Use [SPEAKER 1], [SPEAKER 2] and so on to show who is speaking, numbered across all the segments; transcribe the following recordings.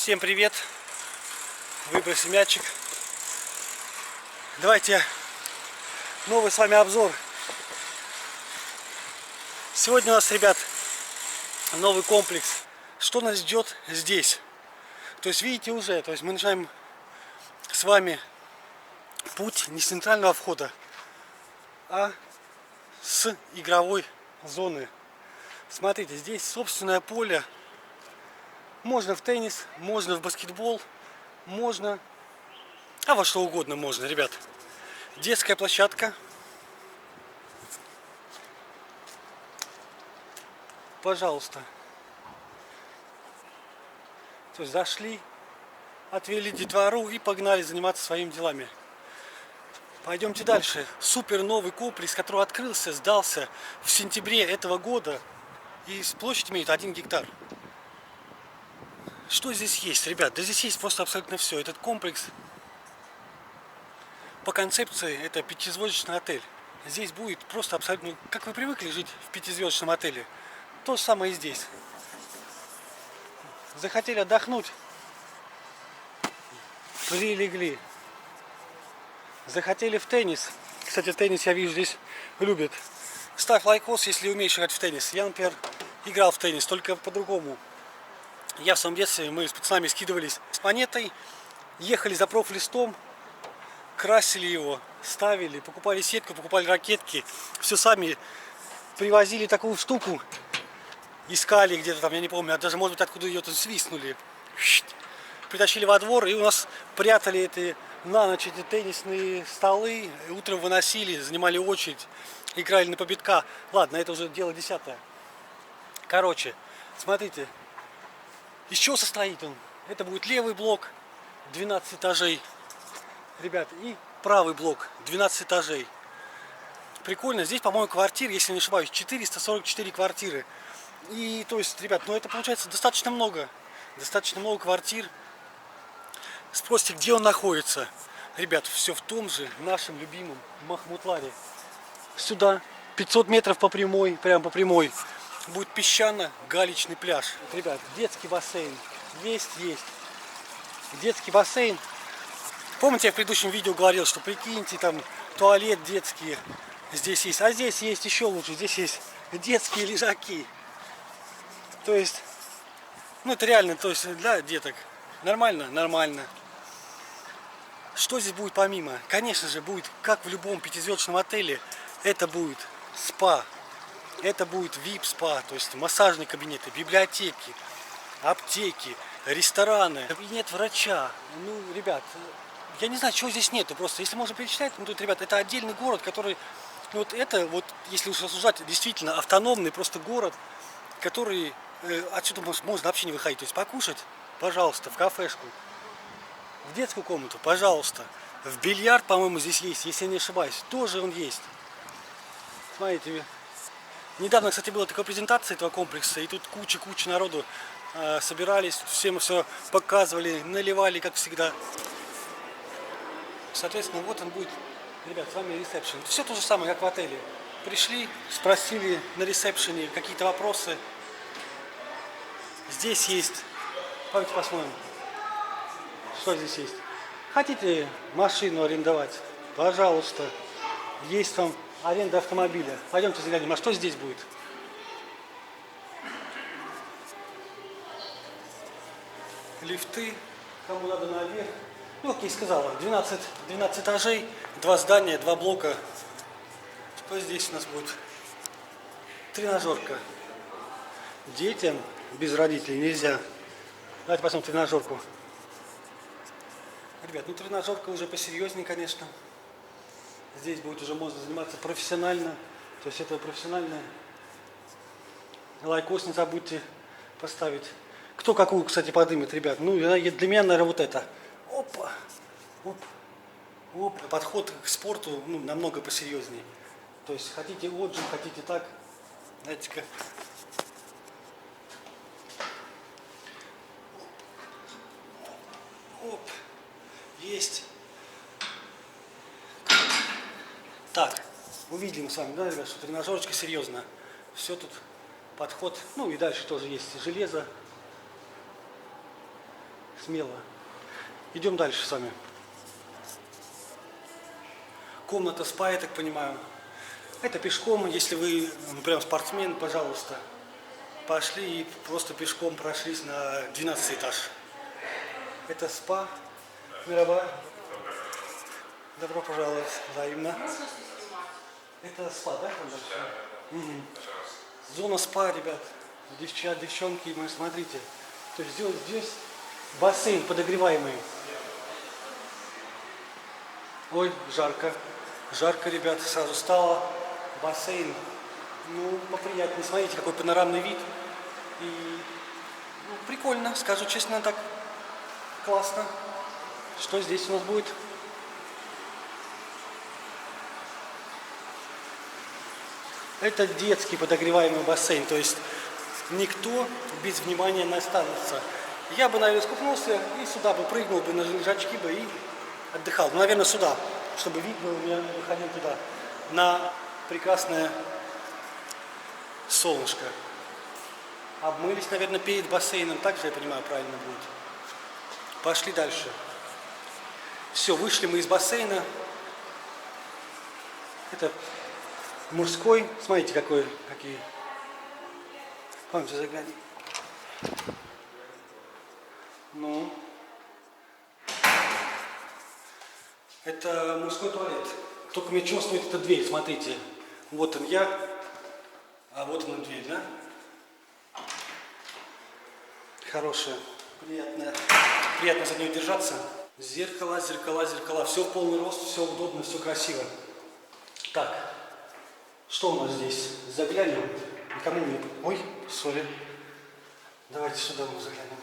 [SPEAKER 1] Всем привет! Выбросим мячик. Давайте новый с вами обзор. Сегодня у нас, ребят, новый комплекс. Что нас ждет здесь? То есть, видите уже, то есть мы начинаем с вами путь не с центрального входа, а с игровой зоны. Смотрите, здесь собственное поле. Можно в теннис, можно в баскетбол, можно, во что угодно можно, ребят. Детская площадка. Пожалуйста. То есть зашли, отвели детвору и погнали заниматься своими делами. Пойдемте дальше. Супер новый комплекс, который открылся, сдался в сентябре этого года. И площадь имеет 1 гектар. Что здесь есть, ребят? Да здесь есть просто абсолютно все. Этот комплекс по концепции это 5-звездочный отель. Здесь будет просто абсолютно, как вы привыкли жить в 5-звездочном отеле, то же самое и здесь. Захотели отдохнуть, прилегли. Захотели в теннис. Кстати, теннис, я вижу, здесь любят. Ставь лайкос, если умеешь играть в теннис. Я, например, играл в теннис, только по-другому. Я в своем детстве, мы с пацанами скидывались с монетой, ехали за профлистом, красили его, ставили, покупали сетку, покупали ракетки, все сами привозили такую штуку, искали где-то там, я не помню, даже может быть откуда ее тут свистнули, притащили во двор и у нас прятали эти на ночь эти теннисные столы, утром выносили, занимали очередь, играли на победка. Ладно, это уже дело 10-е. Короче, смотрите. Из чего состоит он? Это будет левый блок, 12 этажей, ребят, и правый блок, 12 этажей. Прикольно. Здесь, по-моему, квартир, если не ошибаюсь, 444 квартиры. И, то есть, ребят, ну это получается достаточно много. Достаточно много квартир. Спросите, где он находится? Ребят, все в том же нашем любимом Махмутларе. Сюда 500 метров по прямой, прямо по прямой. Будет песчано-галечный пляж. Ребят, детский бассейн есть. Детский бассейн. Помните, я в предыдущем видео говорил, что прикиньте, там туалет детский здесь есть. А здесь есть еще лучше. Здесь есть детские лежаки. То есть, ну это реально, то есть для деток. Нормально? Нормально. Что здесь будет помимо? Конечно же, будет, как в любом 5-звездочном отеле, это будет спа. Это будет VIP-спа, то есть массажные кабинеты, библиотеки, аптеки, рестораны, кабинет врача. Ну, ребят, я не знаю, чего здесь нету. Просто, если можно перечислять, ну, тут, ребят, это отдельный город, который, ну, вот это, вот, если уж рассуждать, действительно автономный просто город, который, отсюда можно вообще не выходить. То есть покушать, пожалуйста, в кафешку, в детскую комнату, пожалуйста. В бильярд, по-моему, здесь есть, если я не ошибаюсь, тоже он есть. Смотрите, недавно, кстати, была такая презентация этого комплекса, и тут куча народу собирались, всем все показывали, наливали, как всегда. Соответственно, вот он будет, ребят, с вами ресепшн. Все то же самое, как в отеле. Пришли, спросили на ресепшене какие-то вопросы. Здесь есть, давайте посмотрим, что здесь есть. Хотите машину арендовать? Пожалуйста, есть там аренда автомобиля. Пойдемте заглянем, а что здесь будет? Лифты, кому надо наверх. Ну, как я и сказала, 12 этажей, 2 здания, 2 блока. Что здесь у нас будет? Тренажерка. Детям без родителей нельзя. Давайте посмотрим тренажерку. Ребят, ну тренажерка уже посерьезнее, конечно. Здесь будет уже можно заниматься профессионально. То есть это профессиональное. Лайкос не забудьте поставить. Кто какую, кстати, подымет, ребят. Ну, для меня, наверное, вот это. Опа. Оп. Подход к спорту, ну, намного посерьезнее. То есть хотите отжим, хотите так. Знаете-ка. Оп. Есть. Так, увидели мы с вами, да, ребят, что тренажерочка серьезно. Все тут подход. Ну и дальше тоже есть железо. Смело. Идем дальше с вами. Комната спа, я так понимаю. Это пешком, если вы прям спортсмен, пожалуйста. Пошли и просто пешком прошлись на 12 этаж. Это спа мировая. Добро пожаловать, взаимно. Это спа, да? Угу. Зона спа, ребят. Девчонки, мы смотрите. То есть здесь бассейн подогреваемый. Ой, жарко. Жарко, ребят, сразу стало. Бассейн. Ну, поприятнее. Смотрите, какой панорамный вид. И ну, прикольно, скажу честно, так классно. Что здесь у нас будет? Это детский подогреваемый бассейн, то есть никто без внимания не останется. Я бы, наверное, скупнулся и сюда бы прыгнул бы на лежачки бы и отдыхал. Ну, наверное, сюда, чтобы вид был, я выходил туда, на прекрасное солнышко. Обмылись, наверное, перед бассейном, так же, я понимаю, правильно будет. Пошли дальше. Все, вышли мы из бассейна. Это мужской. Смотрите, какие. Пойдемте заглянем. Ну. Это мужской туалет. Только мне чувствует эта дверь, смотрите. Вот он я, а вот она дверь, да? Хорошая, приятная. Приятно за нее держаться. Зеркала, зеркала, зеркала. Все в полный рост, все удобно, все красиво. Так, что у нас здесь? Заглянем. Никому не... Ой, сори. Давайте сюда мы заглянем.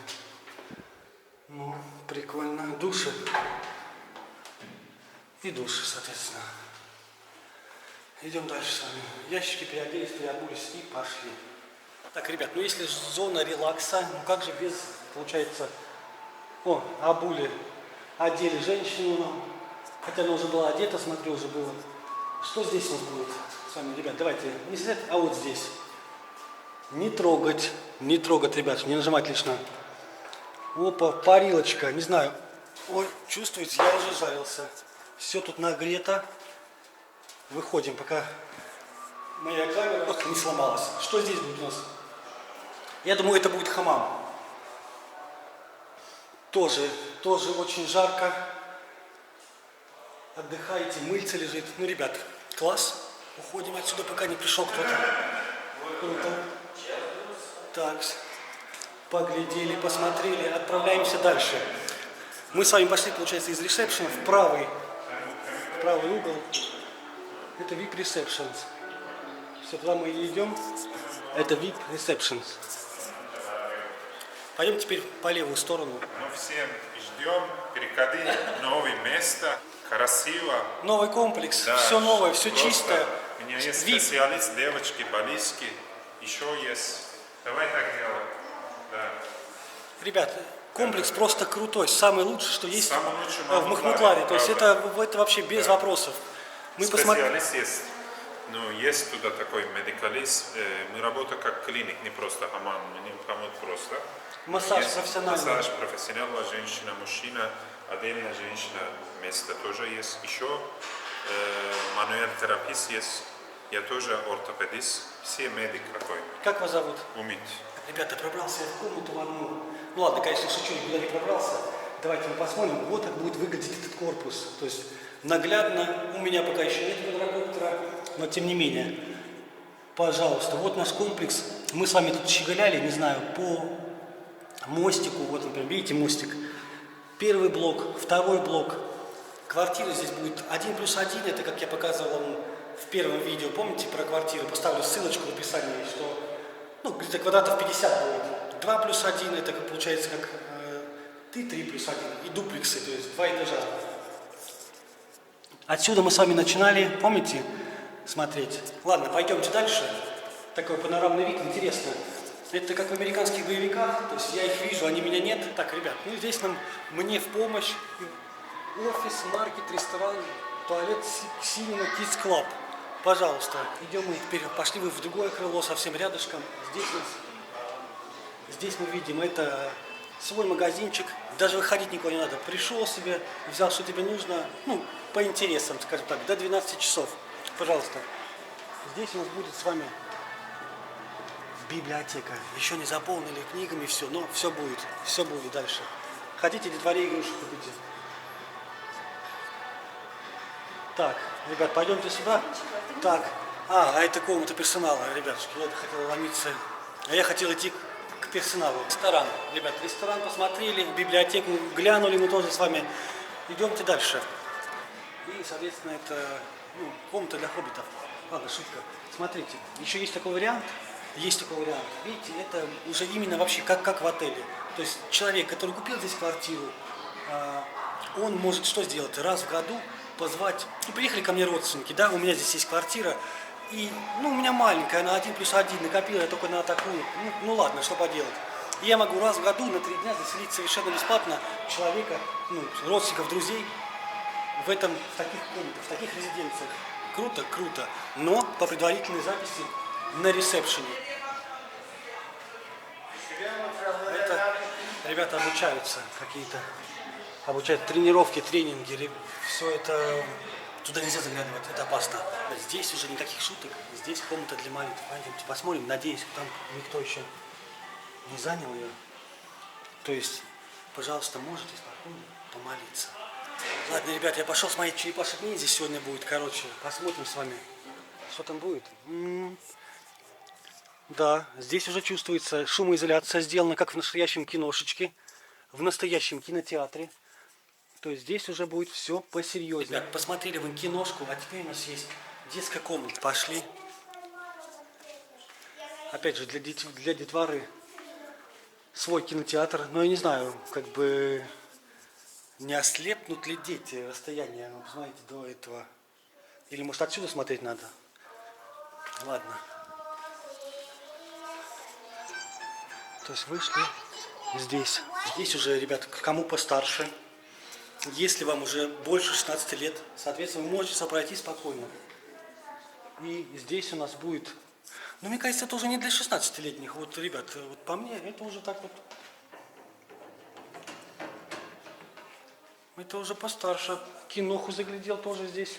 [SPEAKER 1] Ну, прикольно. Души. И души, соответственно. Идем дальше с вами. Ящики переоделись, переобулись и пошли. Так, ребят, ну если зона релакса, ну как же без, получается... О, обули, одели женщину, хотя она уже была одета, смотрю, уже было. Что здесь у нас будет с вами, ребят? Давайте, не сидеть, а вот здесь. Не трогать, ребят, не нажимать лишь. Опа, парилочка, не знаю. Ой, чувствуете, я уже жарился. Все тут нагрето. Выходим, пока моя камера не сломалась. Что здесь будет у нас? Я думаю, это будет хамам. Тоже очень жарко. Отдыхаете, мыльце лежит. Ну, ребят, класс. Уходим отсюда, пока не пришел кто-то. Круто. Так, поглядели, посмотрели, отправляемся дальше. Мы с вами пошли, получается, из ресепшена в правый угол. Это VIP Receptions. Все, туда мы и идем. Это VIP Receptions. Пойдем теперь по левую сторону.
[SPEAKER 2] Мы всем ждем, переходи, новое место, красиво.
[SPEAKER 1] Новый комплекс,
[SPEAKER 2] Да,
[SPEAKER 1] все новое, все
[SPEAKER 2] просто
[SPEAKER 1] чистое.
[SPEAKER 2] У меня есть
[SPEAKER 1] VIP.
[SPEAKER 2] специалист, девочки, баллистки, еще есть. Давай так делаем. Да.
[SPEAKER 1] Ребят, комплекс просто крутой, самый лучший, что есть
[SPEAKER 2] Самый лучший
[SPEAKER 1] в Махмутларе. То есть это вообще без вопросов. Мы посмотрели.
[SPEAKER 2] Специалист есть. Ну, есть туда такой медикалист. Мы работаем как клиник, не просто хамам. Мы не помогут просто.
[SPEAKER 1] Массаж
[SPEAKER 2] Есть
[SPEAKER 1] профессиональный.
[SPEAKER 2] Массаж профессиональная женщина, мужчина, отдельная женщина, место тоже есть. Еще мануальный терапевт есть. Я тоже ортопедист. Все медик такой.
[SPEAKER 1] Как вас зовут?
[SPEAKER 2] Умеет.
[SPEAKER 1] Ребята, пробрался я в комнату в одну. Ну ладно, конечно, шучу, никуда не пробрался. Давайте мы посмотрим, вот как будет выглядеть этот корпус. То есть наглядно, у меня пока еще нет квадрокоптера, но тем не менее. Пожалуйста, вот наш комплекс. Мы с вами тут щеголяли, не знаю, по мостику. Вот, например, видите мостик. Первый блок, второй блок. Квартира здесь будет 1+1, это как я показывал вам в первом видео. Помните про квартиру? Поставлю ссылочку в описании, что ну, где-то квадратов 50 будет. 2+1, это получается как 3+1 и дуплексы, то есть 2 этажа. Отсюда мы с вами начинали, помните, смотреть. Ладно, пойдемте дальше. Такой панорамный вид, интересно. Это как в американских боевиках, то есть я их вижу, они меня нет. Так, ребят, ну здесь мне в помощь офис, маркет, ресторан, туалет, Cinema Kids Club. Пожалуйста, идем мы теперь, пошли вы в другое крыло, совсем рядышком. Здесь мы видим, это свой магазинчик, даже выходить никуда не надо. Пришел себе, взял, что тебе нужно, ну, по интересам, скажем так, до 12 часов. Пожалуйста. Здесь у нас будет с вами библиотека. Еще не заполнили книгами все, но все будет дальше. Хотите, детворе игрушек купите. Так, ребят, пойдемте сюда. Так, а это комната персонала, ребятушки, я хотел ломиться. А я хотел идти к персоналу. Ресторан, ребят, ресторан посмотрели, библиотеку глянули, мы тоже с вами. Идемте дальше. И, соответственно, это комната для хоббитов. Ладно, шутка. Смотрите, еще есть такой вариант. Есть такой вариант. Видите, это уже именно вообще как в отеле. То есть человек, который купил здесь квартиру, он может что сделать? Раз в году позвать. Ну, приехали ко мне родственники, да, у меня здесь есть квартира. И, у меня маленькая, она 1+1, накопила я только на такую. Ну ладно, что поделать. И я могу раз в году на 3 дня заселить совершенно бесплатно человека, родственников, друзей в таких комнатах, в таких резиденциях. Круто, круто. Но по предварительной записи на ресепшене. Это ребята обучаются какие-то. Обучают тренировки, тренинги. Все это... Туда нельзя заглядывать, это опасно. Здесь уже никаких шуток. Здесь комната для молитв. Пойдемте посмотрим. Надеюсь, там никто еще не занял ее. То есть, пожалуйста, можете спокойно помолиться. Ладно, ребят, я пошел смотреть черепашек ниндзя сегодня будет. Короче, посмотрим с вами, что там будет. Да, здесь уже чувствуется шумоизоляция сделана, как в настоящем киношечке, в настоящем кинотеатре. То есть здесь уже будет все посерьезнее. Ребят, посмотрели вы киношку, а теперь у нас есть детская комната. Пошли. Опять же, для детворы свой кинотеатр. Но я не знаю, как бы не ослепнут ли дети расстояние. Ну, посмотрите, до этого. Или может отсюда смотреть надо? Ладно. То есть вышли здесь. Здесь уже, ребят, кому постарше. Если вам уже больше 16 лет, соответственно, вы можете пройти спокойно. И здесь у нас будет... мне кажется, это уже не для 16-летних. Вот, ребят, вот по мне, это уже так вот... Это уже постарше. Киноху заглядел тоже здесь.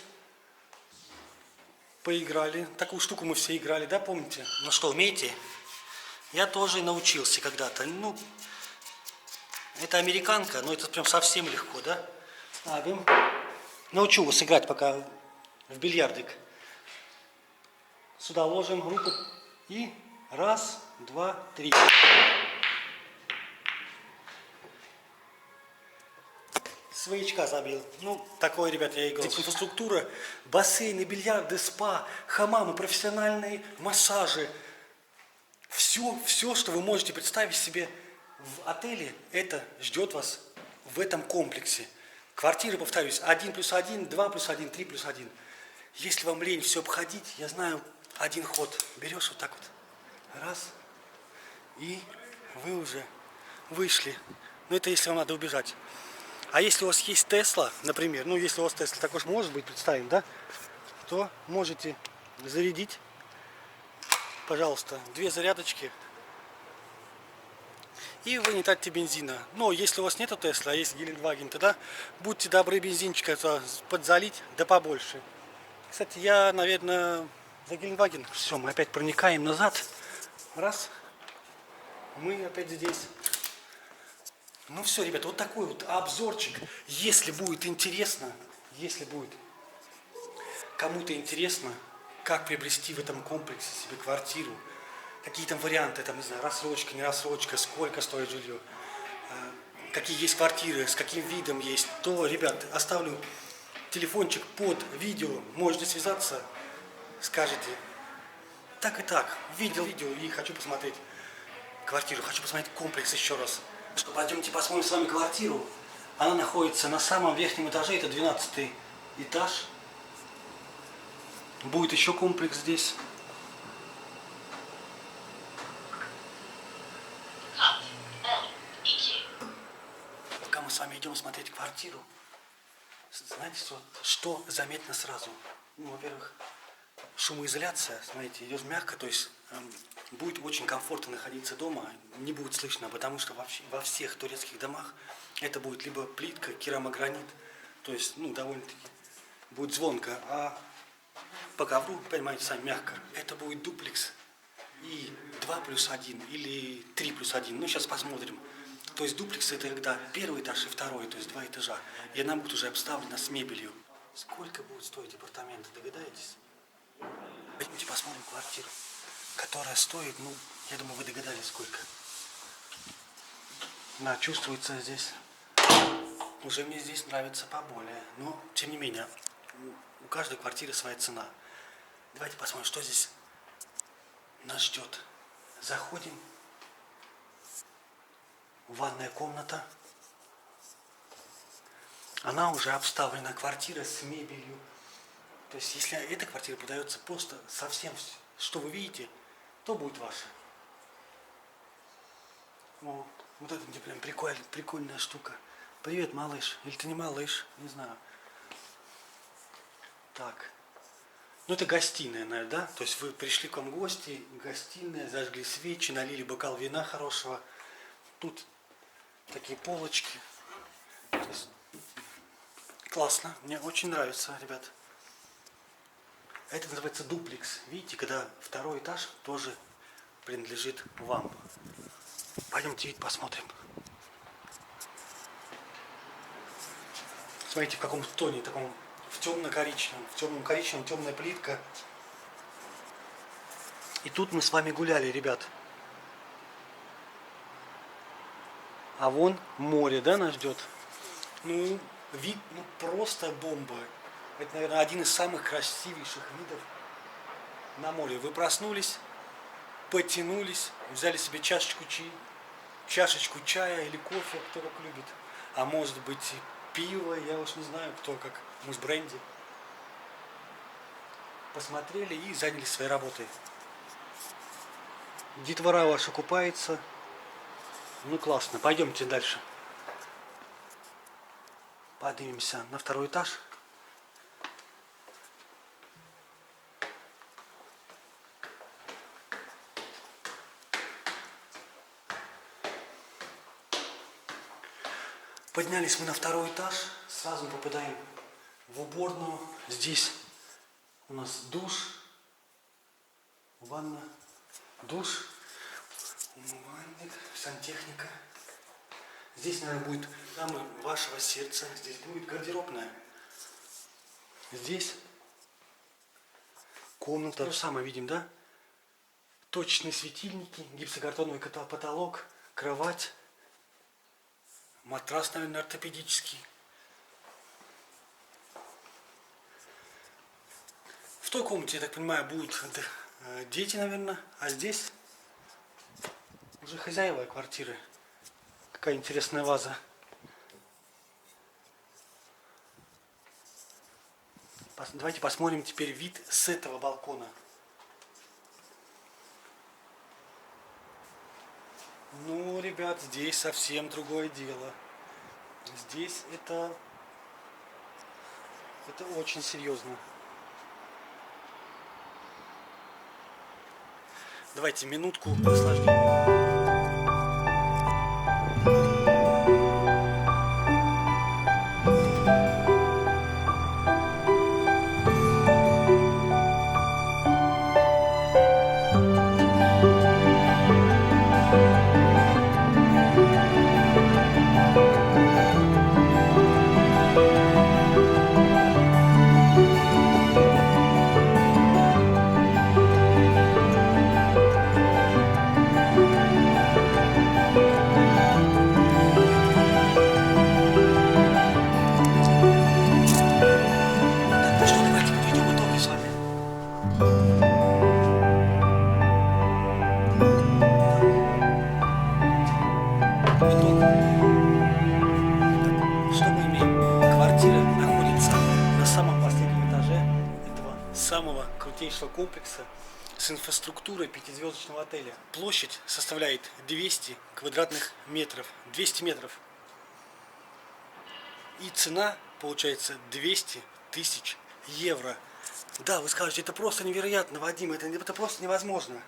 [SPEAKER 1] Поиграли. Такую штуку мы все играли, да, помните? Ну что, умеете? Я тоже научился когда-то. Это американка, но это прям совсем легко, да? Ставим. Научу вас играть пока в бильярдик. Сюда ложим руку и раз, два, три. Своячка забил. Такое, ребят, я играл. Инфраструктура, бассейны, бильярды, спа, хамамы, профессиональные массажи. Все, что вы можете представить себе в отеле, это ждет вас в этом комплексе. Квартиры, повторюсь, 1+1, 2+1, 3+1. Если вам лень все обходить, я знаю, один ход. Берешь вот так вот. Раз. И вы уже вышли. Это если вам надо убежать. А если у вас есть Тесла, например, если у вас Тесла, також может быть, представим, да, то можете зарядить, пожалуйста, 2 зарядочки. И вы не тратите бензина. Но если у вас нету Тесла, а есть Гелендваген, тогда будьте добры бензинчика подзалить, да побольше. Кстати, я, наверное, за Гелендваген. Все, мы опять проникаем назад. Раз. Мы опять здесь. Все, ребята, вот такой вот обзорчик. Если будет интересно, кому-то интересно, как приобрести в этом комплексе себе квартиру, какие там варианты, не знаю, рассрочка, не рассрочка, сколько стоит жилье, какие есть квартиры, с каким видом есть, то, ребят, оставлю телефончик под видео, можете связаться, скажете, так и так, видел видео и хочу посмотреть квартиру, хочу посмотреть комплекс еще раз. Что, пойдемте посмотрим с вами квартиру. Она находится на самом верхнем этаже, это 12 этаж. Будет еще комплекс здесь. Пока мы с вами идем смотреть квартиру, знаете, что заметно сразу? Во-первых, шумоизоляция, смотрите, идет мягко, то есть будет очень комфортно находиться дома, не будет слышно, потому что вообще во всех турецких домах это будет либо плитка, керамогранит, то есть, ну, довольно-таки будет звонко, а по ковру, понимаете, сами мягко, это будет дуплекс и 2+1 или 3+1, ну, сейчас посмотрим. То есть дуплекс это когда первый этаж и второй, то есть 2 этажа, и она будет уже обставлена с мебелью. Сколько будет стоить апартаменты, догадаетесь? Пойдемте посмотрим квартиру, которая стоит, ну, я думаю, вы догадались, сколько. Да, чувствуется здесь. Уже мне здесь нравится поболее, но, тем не менее, у каждой квартиры своя цена. Давайте посмотрим, что здесь нас ждет. Заходим. Ванная комната. Она уже обставлена, квартира с мебелью. То есть, если эта квартира продается просто совсем, что вы видите, то будет ваша. О, вот это мне прям прикольная штука. Привет, малыш. Или ты не малыш? Не знаю. Так. Ну, это гостиная, наверное, да? То есть, вы пришли к вам в гости, гостиная, зажгли свечи, налили бокал вина хорошего. Тут такие полочки. То есть, классно. Мне очень нравится, ребят. Это называется дуплекс. Видите, когда второй этаж тоже принадлежит вам. Пойдемте вид посмотрим. Смотрите, в каком тоне, таком в темно-коричневом. В темном коричневом, темная плитка. И тут мы с вами гуляли, ребят. А вон море, да, нас ждет? Ну, вид, ну, просто бомба. Это, наверное, один из самых красивейших видов на море. Вы проснулись, потянулись, взяли себе чашечку чая или кофе, кто как любит. А может быть и пиво, я уж не знаю, кто как, может бренди. Посмотрели и занялись своей работой. Детвора ваша купается. Ну классно, пойдемте дальше. Поднимемся на второй этаж. Поднялись мы на второй этаж, сразу мы попадаем в уборную. Здесь у нас душ, ванна, душ, умывальник, сантехника. Здесь, наверное, будет дамы вашего сердца, здесь будет гардеробная. Здесь комната, то же самое видим, да? Точечные светильники, гипсокартоновый потолок, кровать. Матрас, наверное, ортопедический. В той комнате, я так понимаю, будут дети, наверное. А здесь уже хозяева квартиры. Какая интересная ваза. Давайте посмотрим теперь вид с этого балкона. Ну, ребят, здесь совсем другое дело. Здесь это очень серьезно. Давайте минутку наслаждения. Так, ну что, давайте подведем итоги с вами. Итог. Что мы имеем? Квартира находится на самом последнем этаже этого самого крутейшего комплекса с инфраструктурой пятизвездочного отеля. Площадь составляет 200 квадратных метров. 200 метров. И цена получается 200 тысяч евро. Да, вы скажете, это просто невероятно, Вадим, это просто невозможно.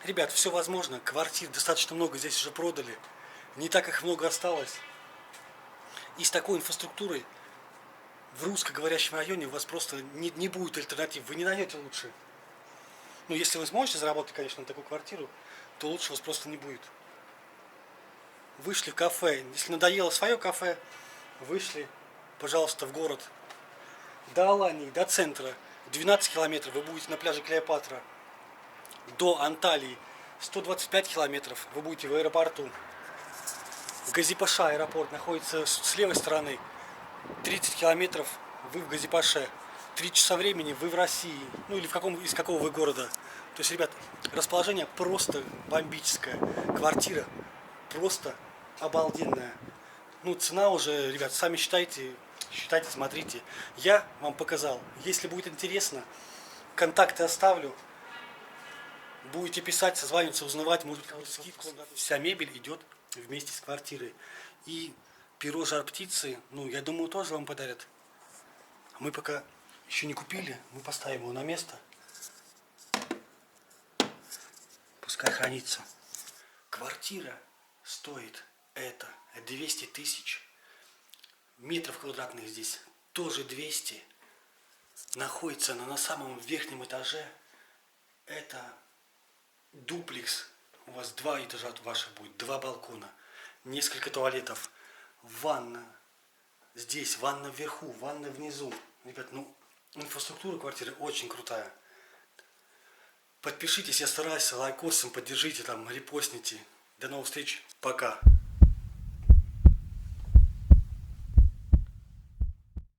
[SPEAKER 1] Ребят, все возможно, квартир достаточно много здесь уже продали, не так их много осталось. И с такой инфраструктурой в русскоговорящем районе у вас просто не будет альтернатив, вы не найдете лучше. Ну, если вы сможете заработать, конечно, на такую квартиру, то лучше у вас просто не будет. Вышли в кафе, если надоело свое кафе, вышли, пожалуйста, в город. До Алании, до центра, 12 километров вы будете на пляже Клеопатра. До Анталии 125 километров вы будете в аэропорту. Газипаша аэропорт находится с левой стороны. 30 километров вы в Газипаше. 3 часа времени вы в России. Ну или из какого вы города. То есть, ребят, расположение просто бомбическое. Квартира просто обалденная. Ну, цена уже, ребят, сами считайте, смотрите. Я вам показал. Если будет интересно, контакты оставлю. Будете писать, созваниваться, узнавать, может какую-то скидку. Вся мебель идет вместе с квартирой. И перо жар птицы, ну, я думаю, тоже вам подарят. Мы пока еще не купили, мы поставим его на место. Пускай хранится. Квартира стоит это 200 тысяч. Метров квадратных здесь тоже 200. Находится она на самом верхнем этаже. Это дуплекс. У вас 2 этажа ваших будет, 2 балкона, несколько туалетов, ванна. Здесь ванна вверху, ванна внизу. Ребят, ну, инфраструктура квартиры очень крутая. Подпишитесь, я стараюсь, лайкосом поддержите, там, репостните. До новых встреч, пока.